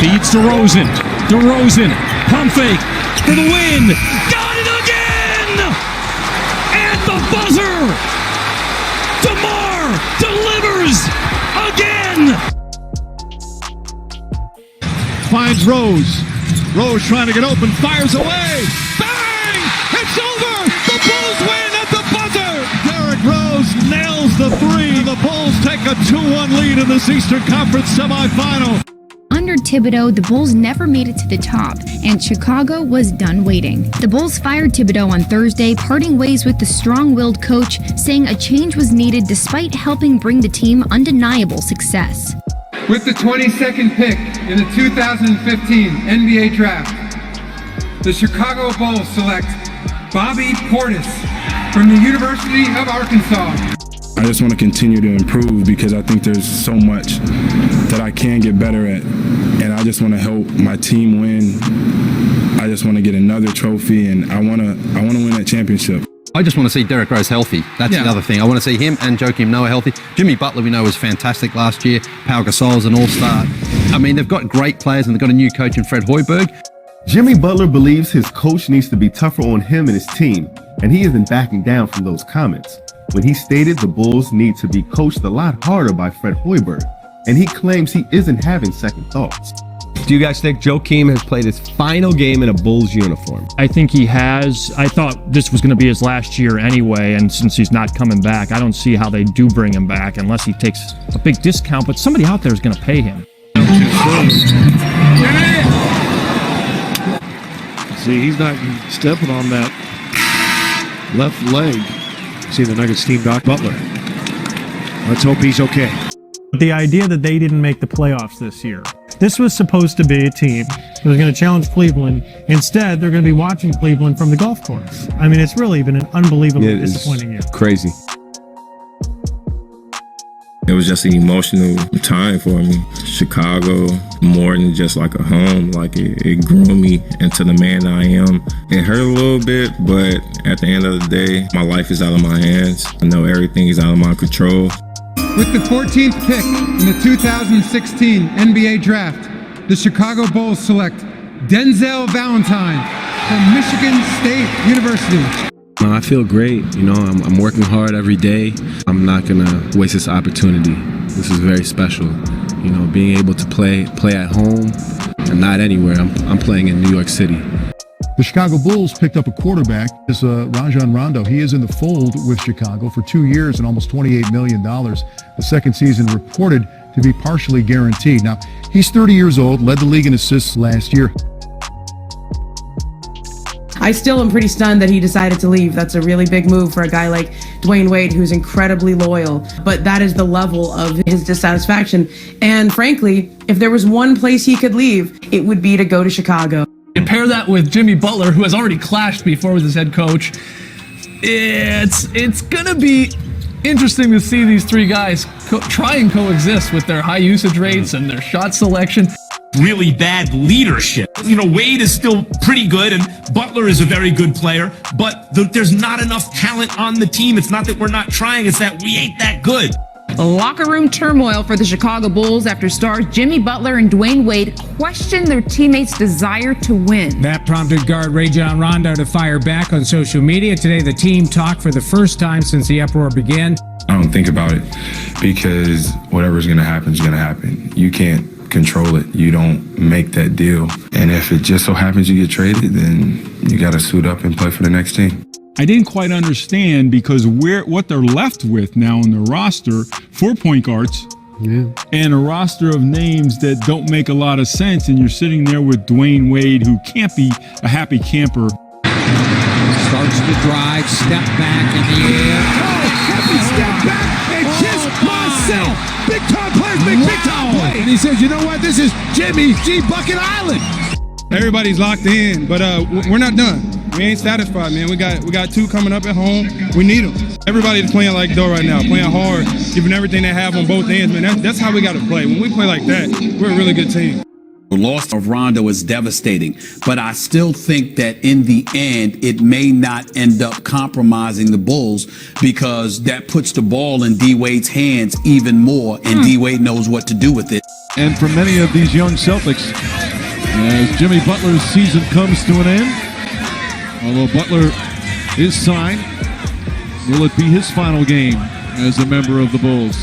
Feeds DeRozan. DeRozan, pump fake for the win. Got it again! At the buzzer! DeMar delivers again! Finds Rose. Rose trying to get open, fires away. Bang! It's over! The Bulls win at the buzzer! Derrick Rose nails the three. The Bulls take a 2-1 lead in this Eastern Conference semifinal. Under Thibodeau, the Bulls never made it to the top, and Chicago was done waiting. The Bulls fired Thibodeau on Thursday, parting ways with the strong-willed coach, saying a change was needed despite helping bring the team undeniable success. With the 22nd pick in the 2015 NBA Draft, the Chicago Bulls select Bobby Portis from the University of Arkansas. I just want to continue to improve because I think there's so much that I can get better at, and I just want to help my team win. I just want to get another trophy, and I want to win that championship. I just want to see Derrick Rose healthy. That's the other thing. I want to see him and Joakim Noah healthy. Jimmy Butler, we know, was fantastic last year. Pau Gasol's an all-star. I mean, they've got great players, and they've got a new coach in Fred Hoiberg. Jimmy Butler believes his coach needs to be tougher on him and his team, and he isn't backing down from those comments. When he stated the Bulls need to be coached a lot harder by Fred Hoiberg, and he claims he isn't having second thoughts. Do you guys think Joakim has played his final game in a Bulls uniform? I think he has. I thought this was going to be his last year anyway, and since he's not coming back, I don't see how they do bring him back unless he takes a big discount, but somebody out there is going to pay him. See, he's not stepping on that left leg. See the Nuggets team, Doc Butler. Let's hope he's okay. The idea that they didn't make the playoffs this year. This was supposed to be a team that was going to challenge Cleveland. Instead, they're going to be watching Cleveland from the golf course. I mean, it's really been an unbelievably disappointing year. Crazy. It was just an emotional time for me. Chicago, more than just like a home, like it grew me into the man I am. It hurt a little bit, but at the end of the day, my life is out of my hands. I know everything is out of my control. With the 14th pick in the 2016 NBA Draft, the Chicago Bulls select Denzel Valentine from Michigan State University. I feel great. You know, I'm working hard every day. I'm not gonna waste this opportunity. This is very special. You know, being able to play at home and not anywhere. I'm playing in New York City. The Chicago Bulls picked up a quarterback. This Rajon Rondo. He is in the fold with Chicago for 2 years and almost $28 million. The second season reported to be partially guaranteed. Now, he's 30 years old, led the league in assists last year. I still am pretty stunned that he decided to leave. That's a really big move for a guy like Dwayne Wade, who's incredibly loyal. But that is the level of his dissatisfaction. And frankly, if there was one place he could leave, it would be to go to Chicago. And pair that with Jimmy Butler, who has already clashed before with his head coach. It's gonna be interesting to see these three guys try and coexist with their high usage rates and their shot selection. Really bad leadership. You know, Wade is still pretty good and Butler is a very good player, but there's not enough talent on the team. It's not that we're not trying, it's that we ain't that good. Locker room turmoil for the Chicago Bulls after stars Jimmy Butler and Dwayne Wade questioned their teammates' desire to win. That prompted guard Rajon Rondo to fire back on social media. Today, the team talked for the first time since the uproar began. I don't think about it because whatever's going to happen is going to happen. You can't control it. You don't make that deal. And if it just so happens you get traded, then you got to suit up and play for the next team. I didn't quite understand because what they're left with now on the roster, 4 point guards, and a roster of names that don't make a lot of sense, and you're sitting there with Dwayne Wade, who can't be a happy camper. Starts to drive, step back in the air. Step back and kiss myself. Big time players make big time plays. And he says, you know what? This is Jimmy G Bucket Island. Everybody's locked in, but we're not done. We ain't satisfied, man. We got two coming up at home. We need them. Everybody's playing like dough right now, playing hard, giving everything they have on both ends, man. That's how we got to play. When we play like that, we're a really good team. The loss of Rondo is devastating, but I still think that in the end, it may not end up compromising the Bulls because that puts the ball in D-Wade's hands even more, and D-Wade knows what to do with it. And for many of these young Celtics, as Jimmy Butler's season comes to an end, although Butler is signed, will it be his final game as a member of the Bulls?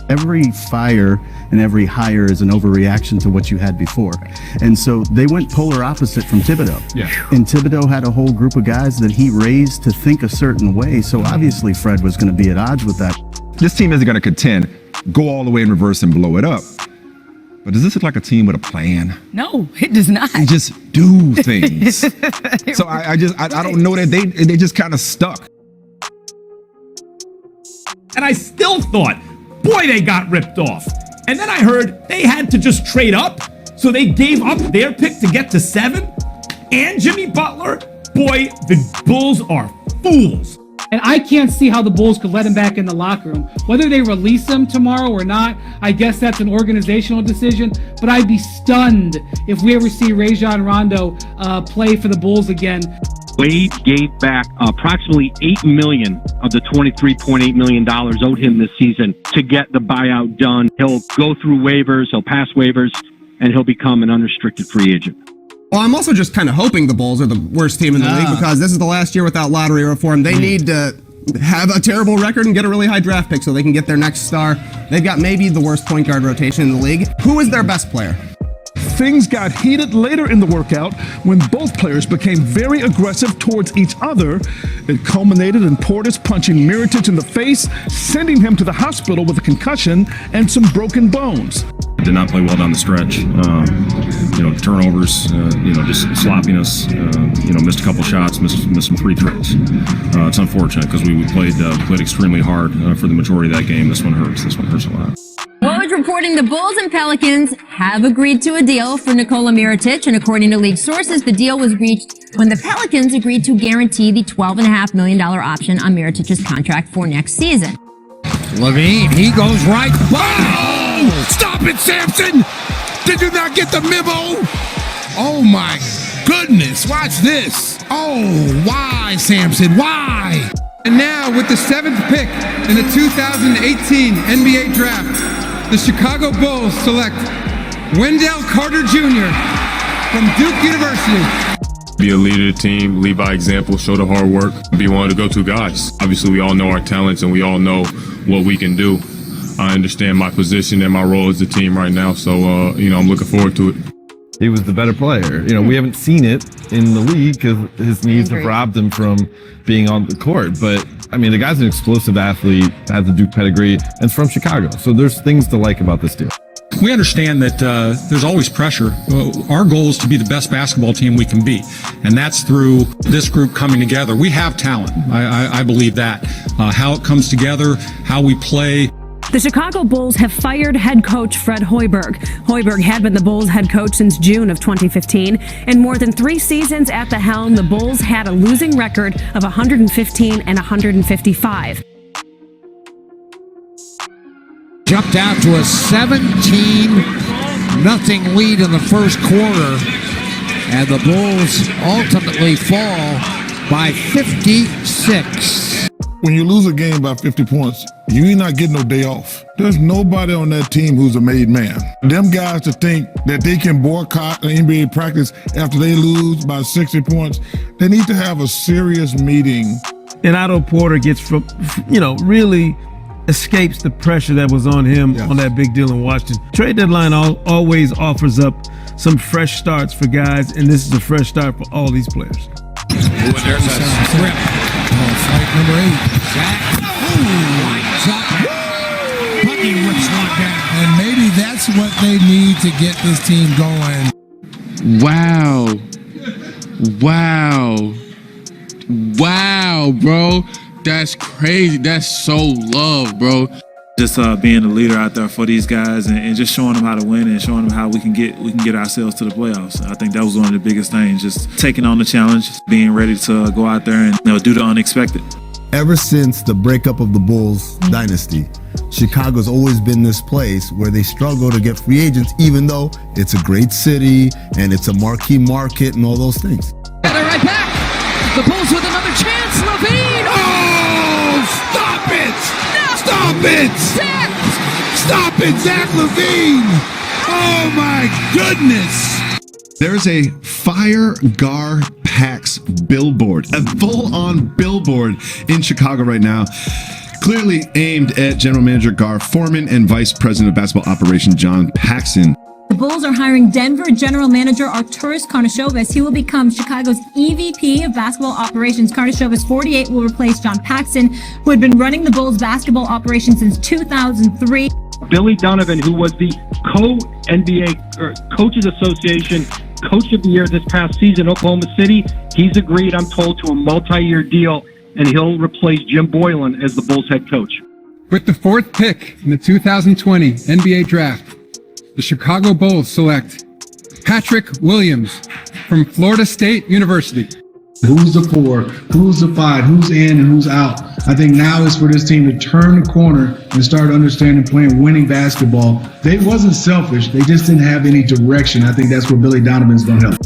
Every fire and every hire is an overreaction to what you had before. And so they went polar opposite from Thibodeau. Yeah. And Thibodeau had a whole group of guys that he raised to think a certain way. So obviously Fred was going to be at odds with that. This team isn't going to contend, go all the way in reverse and blow it up. But does this look like a team with a plan? No, it does not. They just do things. So I don't know that they just kind of stuck. And I still thought, boy, they got ripped off. And then I heard they had to just trade up. So they gave up their pick to get to 7. And Jimmy Butler. Boy, the Bulls are fools. And I can't see how the Bulls could let him back in the locker room. Whether they release him tomorrow or not, I guess that's an organizational decision. But I'd be stunned if we ever see Rajon Rondo play for the Bulls again. Wade gave back approximately $8 million of the $23.8 million owed him this season to get the buyout done. He'll go through waivers, he'll pass waivers, and he'll become an unrestricted free agent. Well, I'm also just kind of hoping the Bulls are the worst team in the league because this is the last year without lottery reform. They need to have a terrible record and get a really high draft pick so they can get their next star. They've got maybe the worst point guard rotation in the league. Who is their best player? Things got heated later in the workout when both players became very aggressive towards each other. It culminated in Portis punching Mirotic in the face, sending him to the hospital with a concussion and some broken bones. Did not play well down the stretch. Turnovers, just sloppiness. Missed a couple shots, missed some free throws. It's unfortunate because we played extremely hard for the majority of that game. This one hurts. This one hurts a lot. Woj reporting the Bulls and Pelicans have agreed to a deal for Nikola Mirotic, and according to league sources, the deal was reached when the Pelicans agreed to guarantee the $12.5 million option on Mirotic's contract for next season. LaVine, he goes right. Oh! Stop it, Sampson! Did you not get the memo? Oh my goodness, watch this. Oh, why, Sampson, why? And now, with the 7th pick in the 2018 NBA Draft, the Chicago Bulls select Wendell Carter Jr. from Duke University. Be a leader of the team, lead by example, show the hard work, be one of the go-to guys. Obviously, we all know our talents and we all know what we can do. I understand my position and my role as a team right now, so I'm looking forward to it. He was the better player. We haven't seen it in the league because his knees have robbed him from being on the court. But the guy's an explosive athlete, has a Duke pedigree, and is from Chicago. So there's things to like about this deal. We understand that there's always pressure. Our goal is to be the best basketball team we can be, and that's through this group coming together. We have talent. I believe that. How it comes together, how we play. The Chicago Bulls have fired head coach Fred Hoiberg. Hoiberg had been the Bulls head coach since June of 2015. In more than 3 seasons at the helm, the Bulls had a losing record of 115 and 155. Jumped out to a 17-0 lead in the first quarter, and the Bulls ultimately fall by 56. When you lose a game by 50 points, you're not getting no day off. There's nobody on that team who's a made man. Them guys to think that they can boycott an NBA practice after they lose by 60 points, they need to have a serious meeting. And Otto Porter gets really escapes the pressure that was on him on that big deal in Washington. Trade deadline always offers up some fresh starts for guys, and this is a fresh start for all these players. There's a script. Fight number 8. Zach. Lines up. Bucky rips one down. And maybe that's what they need to get this team going. Wow, bro. That's crazy. That's so love, bro. Just being a leader out there for these guys and just showing them how to win and showing them how we can get ourselves to the playoffs. I think that was one of the biggest things, just taking on the challenge, being ready to go out there and do the unexpected. Ever since the breakup of the Bulls dynasty, Chicago's always been this place where they struggle to get free agents, even though it's a great city and it's a marquee market and all those things. And they're right back. The Bulls with another chance. LaVine. Oh, stop it! No. Stop it! Zach. Stop it, Zach LaVine! Oh my goodness! There's a Fire Gar Packs billboard, a full-on billboard in Chicago right now, clearly aimed at General Manager Gar Forman and Vice President of Basketball Operations John Paxson. The Bulls are hiring Denver General Manager Arturas Karnisovas. He will become Chicago's EVP of Basketball Operations. Karnisovas, 48, will replace John Paxson, who had been running the Bulls basketball operation since 2003. Billy Donovan, who was the co-NBA Coaches Association Coach of the Year this past season, Oklahoma City, he's agreed, I'm told, to a multi-year deal, and he'll replace Jim Boylan as the Bulls head coach. With the 4th pick in the 2020 NBA Draft, the Chicago Bulls select Patrick Williams from Florida State University. Who's the 4? Who's the 5? Who's in and who's out? I think now is for this team to turn the corner and start understanding playing winning basketball. They wasn't selfish. They just didn't have any direction. I think that's where Billy Donovan's going to help.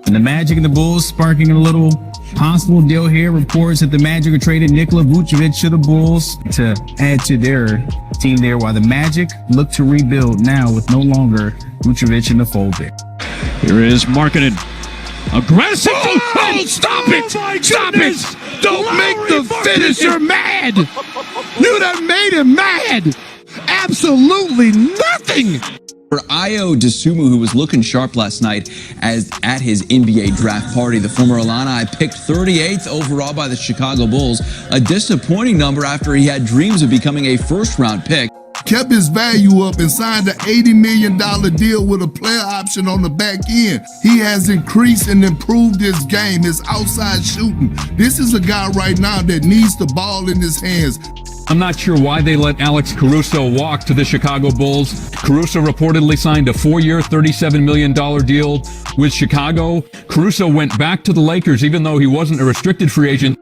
And the Magic and the Bulls sparking a little possible deal here. Reports that the Magic are traded Nikola Vucevic to the Bulls to add to their team there, while the Magic look to rebuild now with no longer Vucevic in the fold there. Here is Markkanen. Aggressive. Oh, stop it! Stop it! Don't make the finisher mad! You done made him mad! Absolutely nothing! For Ayo Dosunmu, who was looking sharp last night as at his NBA draft party, the former Illini picked 38th overall by the Chicago Bulls, a disappointing number after he had dreams of becoming a first-round pick. Kept his value up and signed an $80 million deal with a player option on the back end. He has increased and improved his game, his outside shooting. This is a guy right now that needs the ball in his hands. I'm not sure why they let Alex Caruso walk to the Chicago Bulls. Caruso reportedly signed a 4-year, $37 million deal with Chicago. Caruso went back to the Lakers even though he wasn't a restricted free agent.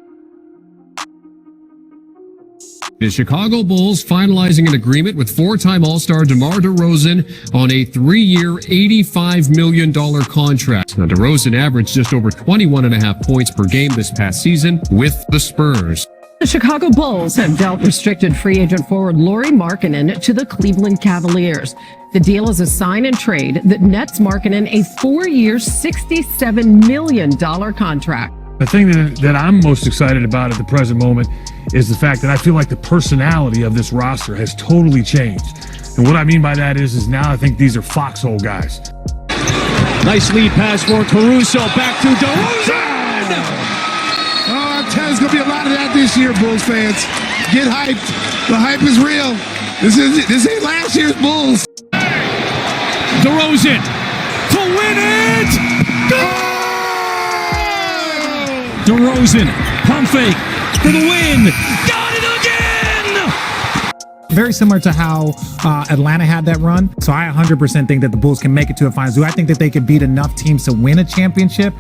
The Chicago Bulls finalizing an agreement with 4-time All-Star DeMar DeRozan on a 3-year, $85 million contract. Now, DeRozan averaged just over 21.5 points per game this past season with the Spurs. The Chicago Bulls have dealt restricted free agent forward Lauri Markkanen to the Cleveland Cavaliers. The deal is a sign and trade that nets Markkanen a 4-year, $67 million contract. The thing that I'm most excited about at the present moment is the fact that I feel like the personality of this roster has totally changed. And what I mean by that is now I think these are foxhole guys. Nice lead pass for Caruso. Back to DeRozan! Oh, I'm telling you, there's going to be a lot of that this year, Bulls fans. Get hyped. The hype is real. This ain't last year's Bulls. DeRozan to win it! Go! DeRozan, pump fake for the win. Got it again! Very similar to how Atlanta had that run. So I 100% think that the Bulls can make it to a finals. Do I think that they could beat enough teams to win a championship?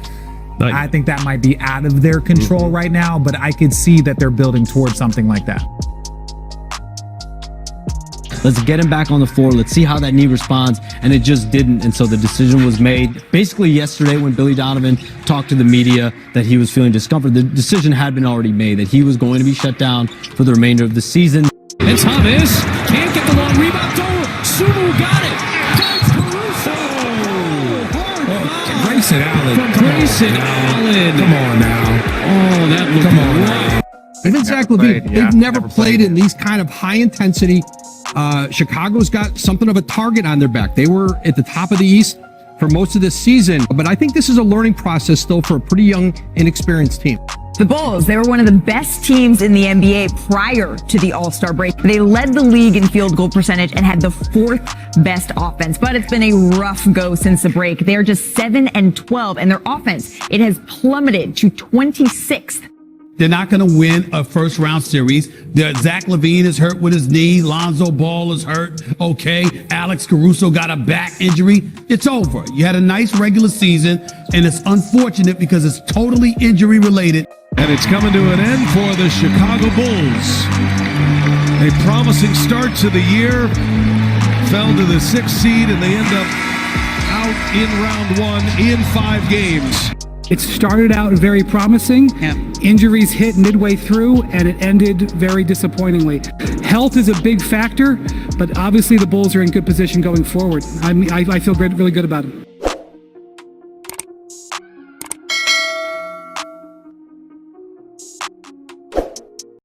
I think that might be out of their control right now, but I could see that they're building towards something like that. Let's get him back on the floor. Let's see how that knee responds. And it just didn't. And so the decision was made basically yesterday when Billy Donovan talked to the media that he was feeling discomfort. The decision had been already made that he was going to be shut down for the remainder of the season. And Thomas can't get the long rebound. Sumu got it. Thanks Caruso. Grayson Allen. From Grayson Allen. Come on now. Oh, that looked Come on. Even Zach LaVine, they've never played in these kind of high intensity. Chicago's got something of a target on their back. They were at the top of the East for most of this season, but I think this is a learning process still for a pretty young, inexperienced team. The Bulls, they were one of the best teams in the NBA prior to the All-Star break. They led the league in field goal percentage and had the 4th best offense, but it's been a rough go since the break. They're just 7-12, and their offense, it has plummeted to 26th. They're not going to win a first-round series. Zach LaVine is hurt with his knee. Lonzo Ball is hurt. Okay. Alex Caruso got a back injury. It's over. You had a nice regular season, and it's unfortunate because it's totally injury-related. And it's coming to an end for the Chicago Bulls. A promising start to the year. Fell to the 6th seed, and they end up out in round 1 in 5 games. It started out very promising. Injuries hit midway through, and it ended very disappointingly. Health is a big factor, But obviously the Bulls are in good position going forward. I feel really good about it.